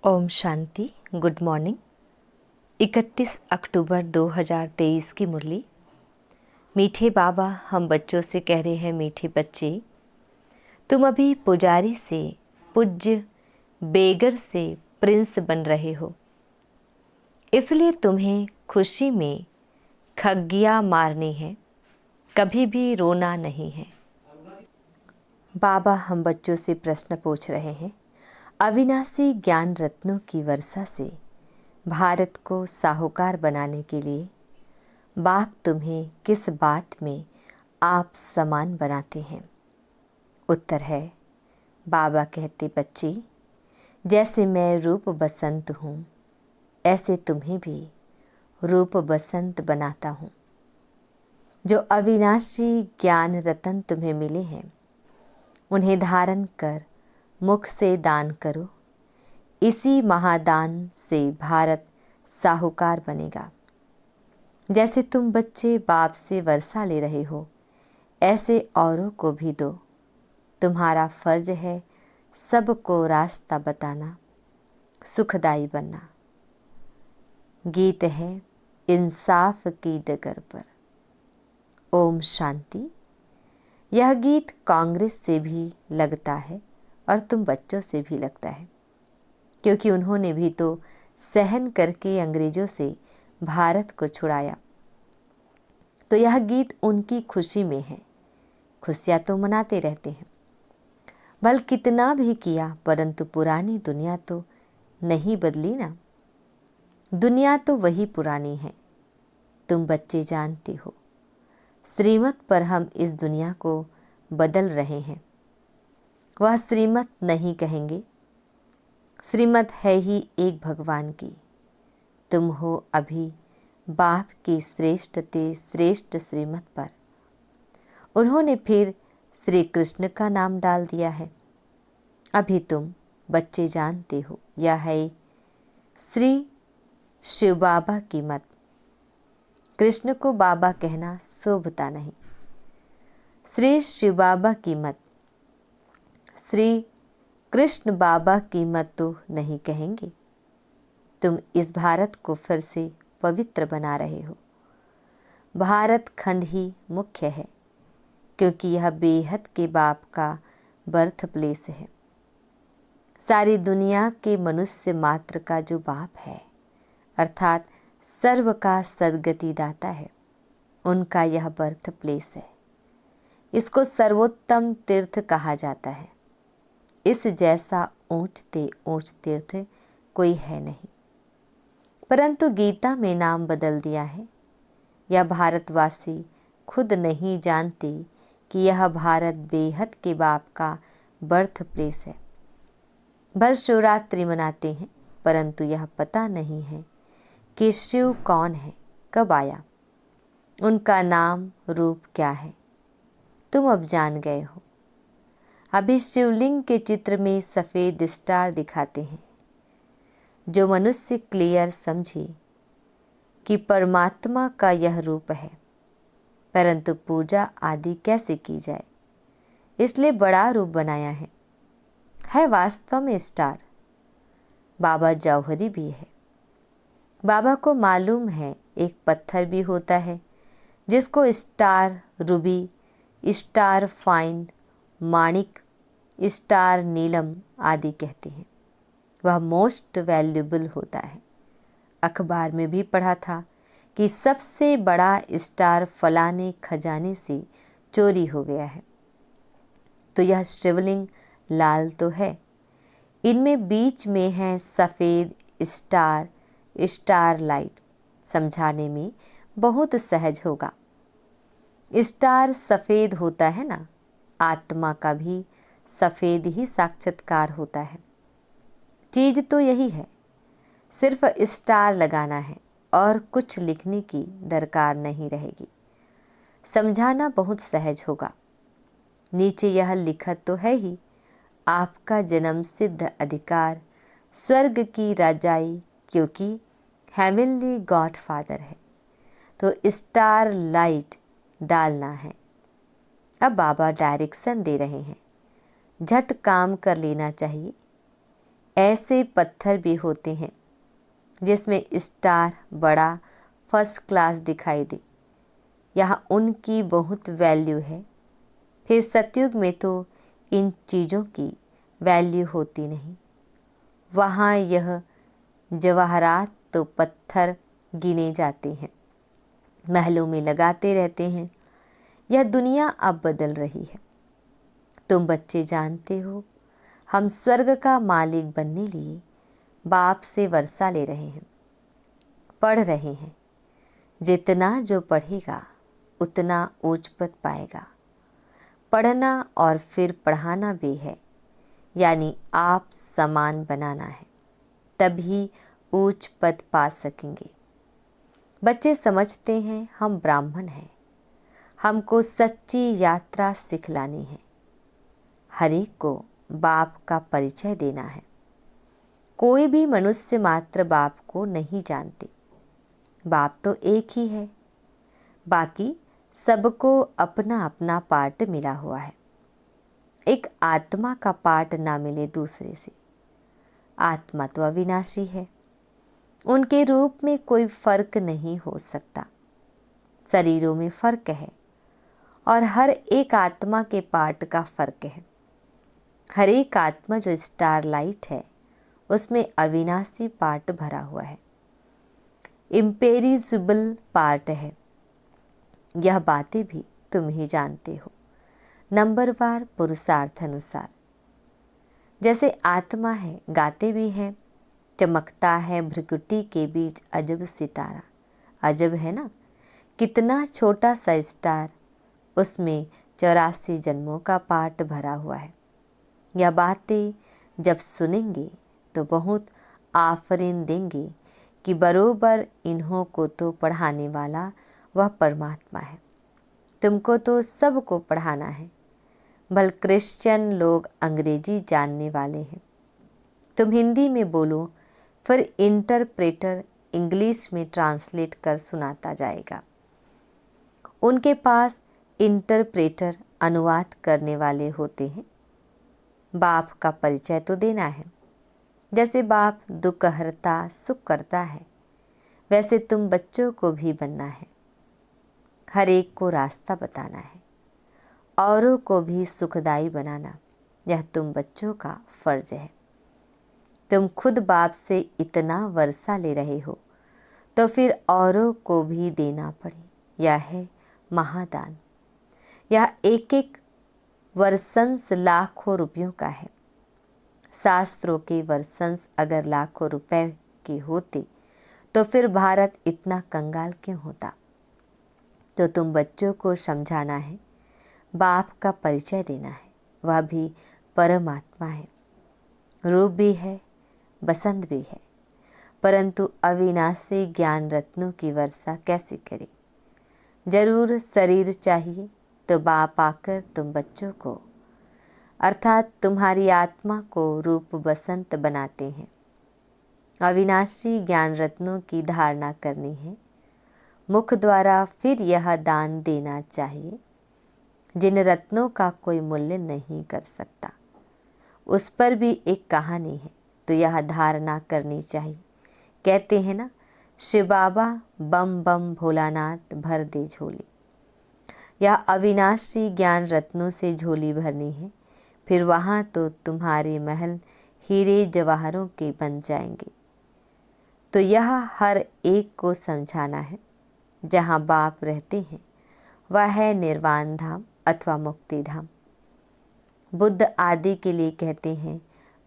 Om Shanti. Good morning. 31 अक्टूबर 2023 की मुरली। मीठे बाबा हम बच्चों से कह रहे हैं, मीठे बच्चे, तुम अभी पुजारी से पूज्य, बेगर से प्रिंस बन रहे हो, इसलिए तुम्हें खुशी में खग्गियाँ मारनी है, कभी भी रोना नहीं है। बाबा हम बच्चों से प्रश्न पूछ रहे हैं, अविनाशी ज्ञान रत्नों की वर्षा से भारत को साहूकार बनाने के लिए बाप तुम्हें किस बात में आप समान बनाते हैं? उत्तर है, बाबा कहते, बच्चे, जैसे मैं रूप बसंत हूँ, ऐसे तुम्हें भी रूप बसंत बनाता हूँ। जो अविनाशी ज्ञान रतन तुम्हें मिले हैं, उन्हें धारण कर मुख से दान करो। इसी महादान से भारत साहूकार बनेगा। जैसे तुम बच्चे बाप से वर्षा ले रहे हो, ऐसे औरों को भी दो। तुम्हारा फर्ज है सबको रास्ता बताना, सुखदाई बनना। गीत है इंसाफ की डगर पर। ओम शांति। यह गीत कांग्रेस से भी लगता है और तुम बच्चों से भी लगता है, क्योंकि उन्होंने भी तो सहन करके अंग्रेजों से भारत को छुड़ाया। तो यह गीत उनकी खुशी में है। खुशियाँ तो मनाते रहते हैं, भल कितना भी किया, परंतु पुरानी दुनिया तो नहीं बदली ना। दुनिया तो वही पुरानी है। तुम बच्चे जानते हो, श्रीमत पर हम इस दुनिया को बदल रहे हैं। वह श्रीमत नहीं कहेंगे, श्रीमत है ही एक भगवान की। तुम हो अभी बाप की श्रेष्ठ श्रीमत पर। उन्होंने फिर श्री कृष्ण का नाम डाल दिया है। अभी तुम बच्चे जानते हो, यह है श्री शिव बाबा की मत। कृष्ण को बाबा कहना शोभता नहीं। श्री शिव बाबा की मत, श्री कृष्ण बाबा की मत तो नहीं कहेंगे। तुम इस भारत को फिर से पवित्र बना रहे हो। भारत खंड ही मुख्य है, क्योंकि यह बेहद के बाप का बर्थ प्लेस है। सारी दुनिया के मनुष्य मात्र का जो बाप है, अर्थात सर्व का सदगति दाता है, उनका यह बर्थ प्लेस है। इसको सर्वोत्तम तीर्थ कहा जाता है। इस जैसा ऊंचते ऊंच तीर्थ कोई है नहीं। परंतु गीता में नाम बदल दिया है। यह भारतवासी खुद नहीं जानते कि यह भारत बेहद के बाप का बर्थ प्लेस है। भर शिवरात्रि मनाते हैं, परंतु यह पता नहीं है कि शिव कौन है, कब आया, उनका नाम रूप क्या है। तुम अब जान गए हो। अभी शिवलिंग के चित्र में सफ़ेद स्टार दिखाते हैं। जो मनुष्य क्लियर समझे कि परमात्मा का यह रूप है, परंतु पूजा आदि कैसे की जाए, इसलिए बड़ा रूप बनाया है वास्तव में स्टार। बाबा जौहरी भी है। बाबा को मालूम है एक पत्थर भी होता है जिसको स्टार रूबी, स्टार फाइन, माणिक, स्टार नीलम आदि कहते हैं। वह मोस्ट वैल्यूबल होता है। अखबार में भी पढ़ा था कि सबसे बड़ा स्टार फलाने खजाने से चोरी हो गया है। तो यह शिवलिंग लाल तो है, इनमें बीच में है सफ़ेद स्टार, स्टार लाइट। समझाने में बहुत सहज होगा। स्टार सफ़ेद होता है ना, आत्मा का भी सफ़ेद ही साक्षात्कार होता है। चीज़ तो यही है, सिर्फ स्टार लगाना है और कुछ लिखने की दरकार नहीं रहेगी। समझाना बहुत सहज होगा। नीचे यह लिखा तो है ही, आपका जन्म सिद्ध अधिकार स्वर्ग की राजाई, क्योंकि हेवनली गॉड फादर है। तो स्टार लाइट डालना है। अब बाबा डायरेक्शन दे रहे हैं, झट काम कर लेना चाहिए। ऐसे पत्थर भी होते हैं जिसमें स्टार बड़ा फर्स्ट क्लास दिखाई दे, यहाँ उनकी बहुत वैल्यू है। फिर सतयुग में तो इन चीज़ों की वैल्यू होती नहीं। वहाँ यह जवाहरात तो पत्थर गिने जाते हैं, महलों में लगाते रहते हैं। यह दुनिया अब बदल रही है। तुम बच्चे जानते हो, हम स्वर्ग का मालिक बनने लिए बाप से वर्षा ले रहे हैं, पढ़ रहे हैं। जितना जो पढ़ेगा उतना ऊंच पद पाएगा। पढ़ना और फिर पढ़ाना भी है, यानी आप समान बनाना है, तभी ऊंच पद पा सकेंगे। बच्चे समझते हैं हम ब्राह्मण हैं, हमको सच्ची यात्रा सिखलानी है। हर एक को बाप का परिचय देना है। कोई भी मनुष्य मात्र बाप को नहीं जानते। बाप तो एक ही है, बाकी सबको अपना अपना पार्ट मिला हुआ है। एक आत्मा का पार्ट ना मिले दूसरे से। आत्मा तो अविनाशी है, उनके रूप में कोई फर्क नहीं हो सकता। शरीरों में फर्क है और हर एक आत्मा के पार्ट का फर्क है। हर एक आत्मा जो स्टार लाइट है उसमें अविनाशी पार्ट भरा हुआ है, इम्पेरिजिबल पार्ट है। यह बातें भी तुम ही जानते हो, नंबरवार पुरुषार्थ अनुसार। जैसे आत्मा है, गाते भी हैं, चमकता है भ्रिकुटी के बीच अजब सितारा। अजब है ना, कितना छोटा सा स्टार, उसमें 84 जन्मों का पार्ट भरा हुआ है। यह बातें जब सुनेंगे तो बहुत आफरीन देंगे कि बरोबर इन्हों को तो पढ़ाने वाला वह परमात्मा है। तुमको तो सबको पढ़ाना है। भल क्रिश्चियन लोग अंग्रेजी जानने वाले हैं, तुम हिंदी में बोलो, फिर इंटरप्रेटर इंग्लिश में ट्रांसलेट कर सुनाता जाएगा। उनके पास इंटरप्रेटर अनुवाद करने वाले होते हैं। बाप का परिचय तो देना है। जैसे बाप दुख हरता सुख करता है, वैसे तुम बच्चों को भी बनना है। हर एक को रास्ता बताना है, औरों को भी सुखदाई बनाना। यह तुम बच्चों का फर्ज है। तुम खुद बाप से इतना वर्षा ले रहे हो तो फिर औरों को भी देना पड़े। यह है महादान। यह एक एक वर्षंस लाखों रुपयों का है। शास्त्रों के वर्षंस अगर लाखों रुपए के होते तो फिर भारत इतना कंगाल क्यों होता। तो तुम बच्चों को समझाना है, बाप का परिचय देना है। वह भी परमात्मा है, रूप भी है, बसंत भी है, परंतु अविनाशी ज्ञान रत्नों की वर्षा कैसे करे। जरूर शरीर चाहिए तो बाप आकर तुम बच्चों को, अर्थात तुम्हारी आत्मा को रूप बसंत बनाते हैं। अविनाशी ज्ञान रत्नों की धारणा करनी है मुख द्वारा, फिर यह दान देना चाहिए। जिन रत्नों का कोई मूल्य नहीं कर सकता, उस पर भी एक कहानी है, तो यह धारणा करनी चाहिए। कहते हैं ना, शिव बाबा बम बम भोलानाथ भर दे झोली। यह अविनाशी ज्ञान रत्नों से झोली भरनी है, फिर वहाँ तो तुम्हारे महल हीरे जवाहरों के बन जाएंगे। तो यह हर एक को समझाना है। जहाँ बाप रहते हैं वह है निर्वाण धाम अथवा मुक्ति धाम। बुद्ध आदि के लिए कहते हैं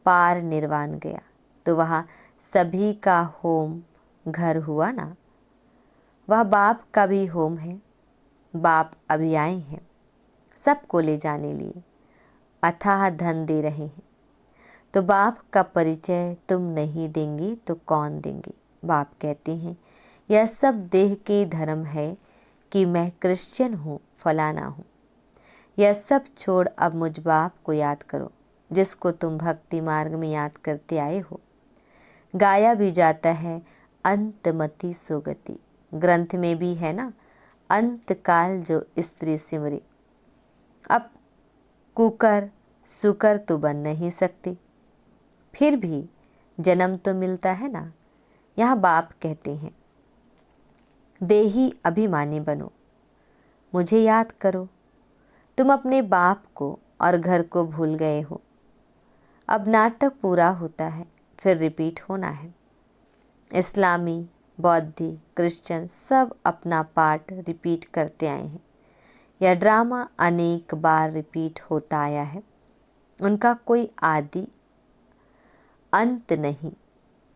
पार निर्वाण गया, तो वहाँ सभी का होम घर हुआ ना। वह बाप का भी होम है। बाप अभी आए हैं सबको ले जाने लिए, अथाह धन दे रहे हैं। तो बाप का परिचय तुम नहीं देंगे तो कौन देंगे। बाप कहते हैं यह सब देह के धर्म है कि मैं क्रिश्चियन हूँ, फलाना हूँ। यह सब छोड़ अब मुझ बाप को याद करो, जिसको तुम भक्ति मार्ग में याद करते आए हो। गाया भी जाता है अंतमति सुगति, ग्रंथ में भी है ना, अंत काल जो स्त्री सिमरे। अब कुकर सुकर तो बन नहीं सकते, फिर भी जन्म तो मिलता है ना। यहाँ बाप कहते हैं, देही अभिमानी बनो, मुझे याद करो। तुम अपने बाप को और घर को भूल गए हो। अब नाटक पूरा होता है, फिर रिपीट होना है। इस्लामी, बौद्धी, क्रिश्चियन सब अपना पार्ट रिपीट करते आए हैं। यह ड्रामा अनेक बार रिपीट होता आया है। उनका कोई आदि अंत नहीं।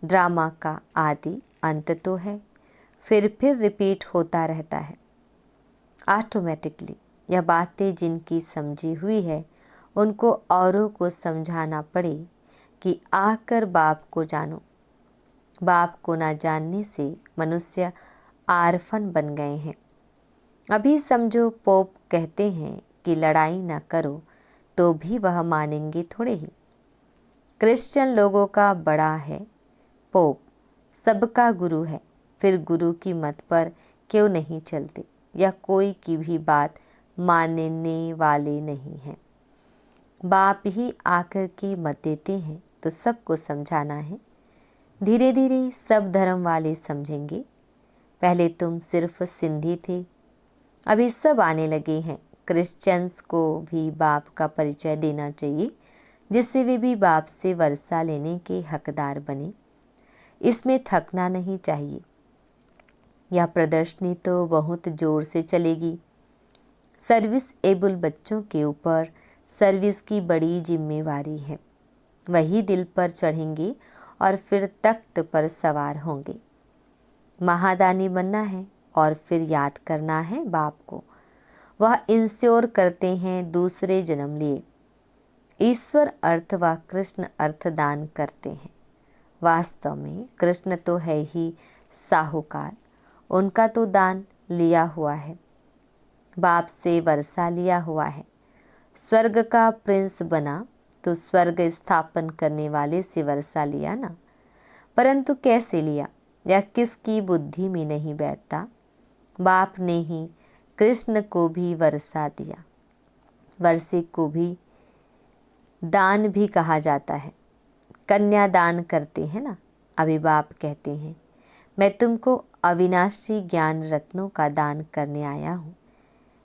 ड्रामा का आदि अंत तो है, फिर रिपीट होता रहता है ऑटोमेटिकली। यह बातें जिनकी समझी हुई है उनको औरों को समझाना पड़े कि आकर बाप को जानो। बाप को ना जानने से मनुष्य आरफन बन गए हैं। अभी समझो पोप कहते हैं कि लड़ाई ना करो, तो भी वह मानेंगे थोड़े ही। क्रिश्चियन लोगों का बड़ा है पोप, सबका गुरु है, फिर गुरु की मत पर क्यों नहीं चलते, या कोई की भी बात मानने वाले नहीं हैं। बाप ही आकर के मत देते हैं तो सबको समझाना है। धीरे धीरे सब धर्म वाले समझेंगे। पहले तुम सिर्फ सिंधी थे, अभी सब आने लगे हैं। क्रिश्चियंस को भी बाप का परिचय देना चाहिए, जिससे वे भी बाप से वर्षा लेने के हकदार बने। इसमें थकना नहीं चाहिए। यह प्रदर्शनी तो बहुत जोर से चलेगी। सर्विस एबल बच्चों के ऊपर सर्विस की बड़ी जिम्मेवारी है। वही दिल पर चढ़ेंगे और फिर तख्त पर सवार होंगे। महादानी बनना है और फिर याद करना है बाप को। वह इंश्योर करते हैं दूसरे जन्म लिए। ईश्वर अर्थ व कृष्ण अर्थ दान करते हैं। वास्तव में कृष्ण तो है ही साहूकार, उनका तो दान लिया हुआ है, बाप से वर्षा लिया हुआ है। स्वर्ग का प्रिंस बना तो स्वर्ग स्थापन करने वाले से वर्षा लिया ना, परंतु कैसे लिया या किसकी बुद्धि में नहीं बैठता। बाप ने ही कृष्ण को भी वर्षा दिया। वर्षे को भी दान भी कहा जाता है। कन्या दान करते हैं ना। अभी बाप कहते हैं, मैं तुमको अविनाशी ज्ञान रत्नों का दान करने आया हूँ।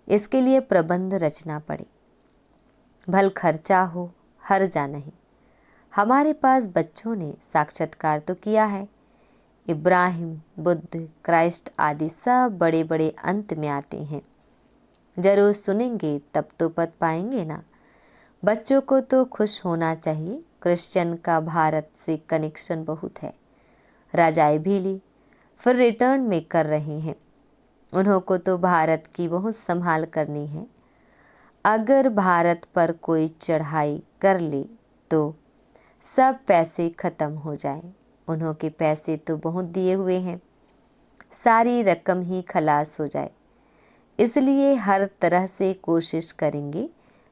इसके लिए प्रबंध रचना पड़े, भल खर्चा हो, हर्जा नहीं। हमारे पास बच्चों ने साक्षात्कार तो किया है। इब्राहिम, बुद्ध, क्राइस्ट आदि सब बड़े बड़े अंत में आते हैं। जरूर सुनेंगे तब तो पद पाएंगे ना। बच्चों को तो खुश होना चाहिए। क्रिश्चियन का भारत से कनेक्शन बहुत है। राजाएं भी ली, फिर रिटर्न में कर रहे हैं। उन्हों को तो भारत की बहुत संभाल करनी है। अगर भारत पर कोई चढ़ाई कर ले तो सब पैसे खत्म हो जाए। उन्हों के पैसे तो बहुत दिए हुए हैं, सारी रकम ही खलास हो जाए। इसलिए हर तरह से कोशिश करेंगे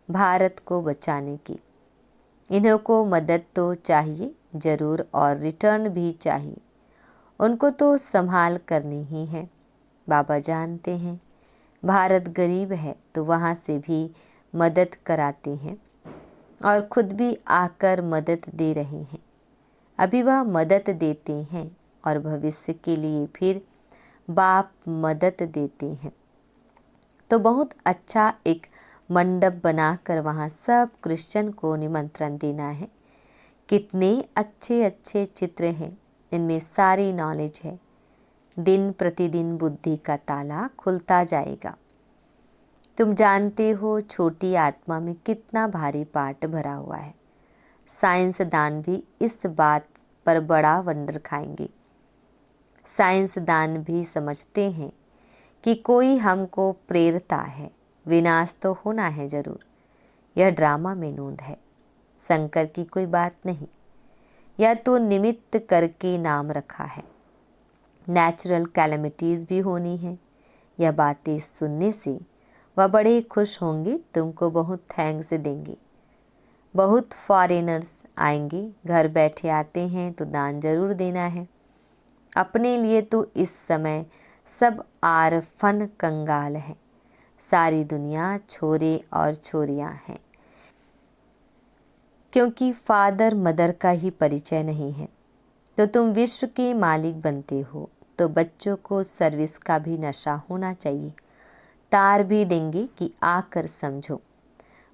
भारत को बचाने की। इन्हों को मदद तो चाहिए ज़रूर, और रिटर्न भी चाहिए। उनको तो संभाल करनी ही है। बाबा जानते हैं भारत गरीब है, तो वहाँ से भी मदद कराते हैं और खुद भी आकर मदद दे रहे हैं। अभी वह मदद देते हैं और भविष्य के लिए फिर बाप मदद देते हैं। तो बहुत अच्छा एक मंडप बनाकर वहाँ सब क्रिश्चियन को निमंत्रण देना है। कितने अच्छे अच्छे चित्र हैं, इनमें सारी नॉलेज है। दिन प्रतिदिन बुद्धि का ताला खुलता जाएगा। तुम जानते हो छोटी आत्मा में कितना भारी पाठ भरा हुआ है। साइंसदान भी इस बात पर बड़ा वंडर खाएंगे। साइंसदान भी समझते हैं कि कोई हमको प्रेरता है। विनाश तो होना है जरूर। यह ड्रामा में नोंद है, शंकर की कोई बात नहीं। यह तो निमित्त करके नाम रखा है। नेचुरल कैलेमिटीज़ भी होनी है। यह बातें सुनने से वह बड़े खुश होंगे, तुमको बहुत थैंक्स देंगे। बहुत फॉरेनर्स आएंगे, घर बैठे आते हैं तो दान जरूर देना है। अपने लिए तो इस समय सब आरफन कंगाल है। सारी दुनिया छोरे और छोरियां हैं, क्योंकि फादर मदर का ही परिचय नहीं है। तो तुम विश्व के मालिक बनते हो, तो बच्चों को सर्विस का भी नशा होना चाहिए। तार भी देंगे कि आकर समझो,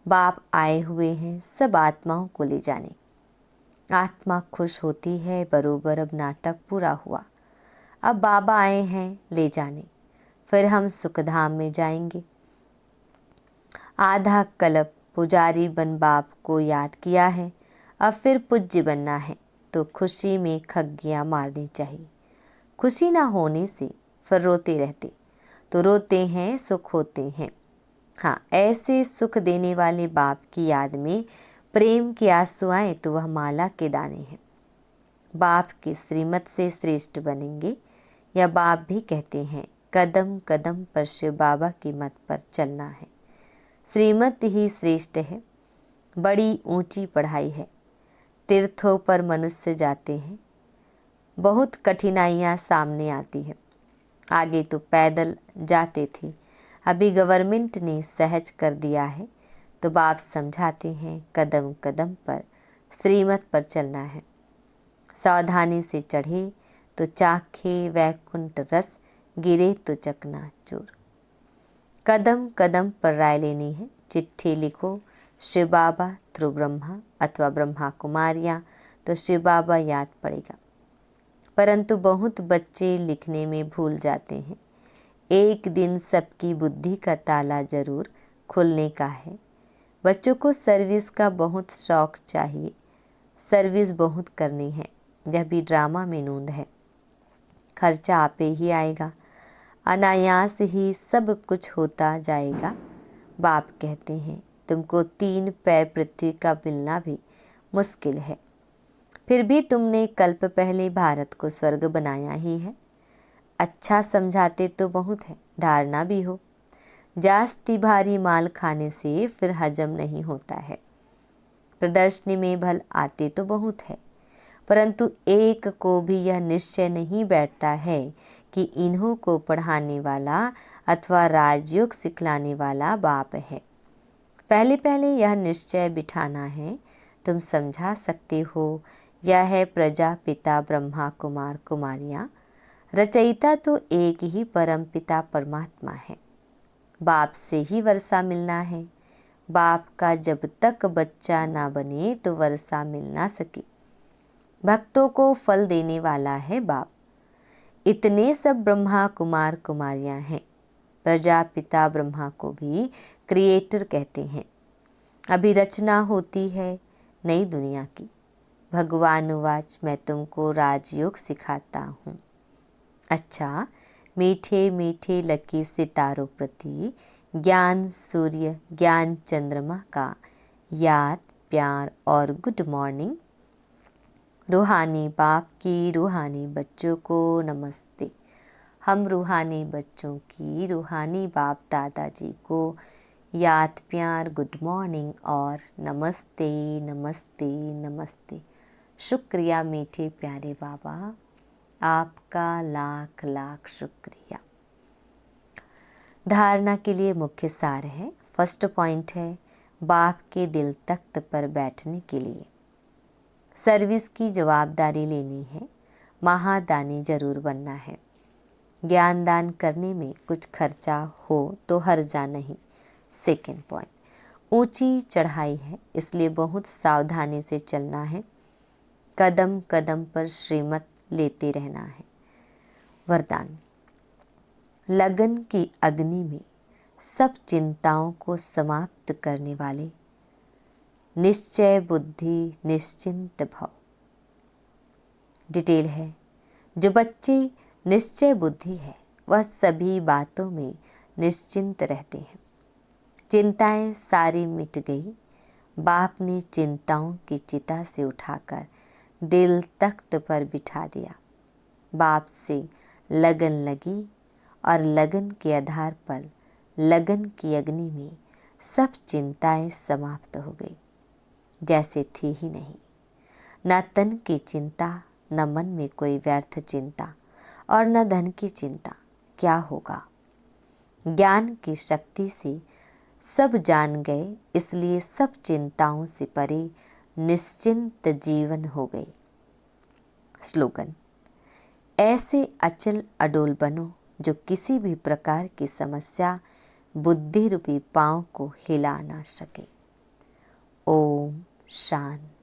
बाप आए हुए हैं सब आत्माओं को ले जाने। आत्मा खुश होती है, बरोबर अब नाटक पूरा हुआ। अब बाबा आए हैं ले जाने, फिर हम सुखधाम में जाएंगे। आधा कल्प पुजारी बन बाप को याद किया है, अब फिर पूज्य बनना है, तो खुशी में खग्गियाँ मारनी चाहिए। खुशी ना होने से फिर रोते रहते, तो रोते हैं सुख होते हैं। हाँ, ऐसे सुख देने वाले बाप की याद में प्रेम के आंसू आए तो वह माला के दाने हैं। बाप की श्रीमत से श्रेष्ठ बनेंगे, या बाप भी कहते हैं कदम कदम पर शिव बाबा की मत पर चलना है। श्रीमत ही श्रेष्ठ है, बड़ी ऊंची पढ़ाई है। तीर्थों पर मनुष्य जाते हैं, बहुत कठिनाइयाँ सामने आती है। आगे तो पैदल जाते थे, अभी गवर्नमेंट ने सहज कर दिया है, तो बाप समझाते हैं कदम कदम पर श्रीमत पर चलना है। सावधानी से चढ़े तो चाखे वैकुंठ रस, गिरे तो चकनाचूर। कदम कदम पर राय लेनी है। चिट्ठी लिखो शिव बाबा थ्रू ब्रह्मा अथवा ब्रह्मा कुमारियाँ, तो शिव बाबा याद पड़ेगा। परंतु बहुत बच्चे लिखने में भूल जाते हैं। एक दिन सबकी बुद्धि का ताला जरूर खुलने का है। बच्चों को सर्विस का बहुत शौक चाहिए, सर्विस बहुत करनी है। यह भी ड्रामा में नूंद है, खर्चा आपे ही आएगा, अनायास ही सब कुछ होता जाएगा। बाप कहते हैं तुमको 3 पैर पृथ्वी का मिलना भी मुश्किल है, फिर भी तुमने कल्प पहले भारत को स्वर्ग बनाया ही है। अच्छा समझाते तो बहुत है, धारणा भी हो। जास्ती भारी माल खाने से फिर हजम नहीं होता है। प्रदर्शनी में भल आते तो बहुत है, परंतु एक को भी यह निश्चय नहीं बैठता है कि इन्हों को पढ़ाने वाला अथवा राजयोग सिखलाने वाला बाप है। पहले पहले यह निश्चय बिठाना है। तुम समझा सकते हो, यह है प्रजा पिता ब्रह्मा कुमार कुमारियाँ। रचयिता तो एक ही परम पिता परमात्मा है। बाप से ही वर्षा मिलना है। बाप का जब तक बच्चा ना बने तो वर्षा मिल ना सके। भक्तों को फल देने वाला है बाप। इतने सब ब्रह्मा कुमार कुमारियाँ हैं। प्रजापिता ब्रह्मा को भी क्रिएटर कहते हैं। अभी रचना होती है नई दुनिया की। भगवान वाच मैं तुमको राजयोग सिखाता हूँ। अच्छा, मीठे मीठे लकी सितारों प्रति ज्ञान सूर्य ज्ञान चंद्रमा का याद प्यार और गुड मॉर्निंग। रूहानी बाप की रूहानी बच्चों को नमस्ते। हम रूहानी बच्चों की रूहानी बाप दादाजी को याद प्यार गुड मॉर्निंग और नमस्ते नमस्ते नमस्ते। शुक्रिया मीठे प्यारे बाबा, आपका लाख लाख शुक्रिया। धारणा के लिए मुख्य सार है। फर्स्ट पॉइंट है बाप के दिल तख्त पर बैठने के लिए सर्विस की जवाबदारी लेनी है। महादानी जरूर बनना है। ज्ञान दान करने में कुछ खर्चा हो तो हर्जा नहीं। सेकेंड पॉइंट, ऊंची चढ़ाई है, इसलिए बहुत सावधानी से चलना है। कदम कदम पर श्रीमत लेते रहना है। वरदान, लगन की अग्नि में सब चिंताओं को समाप्त करने वाले निश्चय बुद्धि निश्चिंत भाव। डिटेल है, जो बच्चे निश्चय बुद्धि है वह सभी बातों में निश्चिंत रहते हैं। चिंताएं सारी मिट गई। बाप ने चिंताओं की चिता से उठाकर दिल तख्त पर बिठा दिया। बाप से लगन लगी और लगन के आधार पर लगन की अग्नि में सब चिंताएं समाप्त हो गई, जैसे थी ही नहीं। न तन की चिंता, न मन में कोई व्यर्थ चिंता और न धन की चिंता। क्या होगा? ज्ञान की शक्ति से सब जान गए, इसलिए सब चिंताओं से परे निश्चिंत जीवन हो गए। स्लोगन। ऐसे अचल अडोल बनो जो किसी भी प्रकार की समस्या बुद्धि रूपी पांव को हिला ना सके। ओम शांति।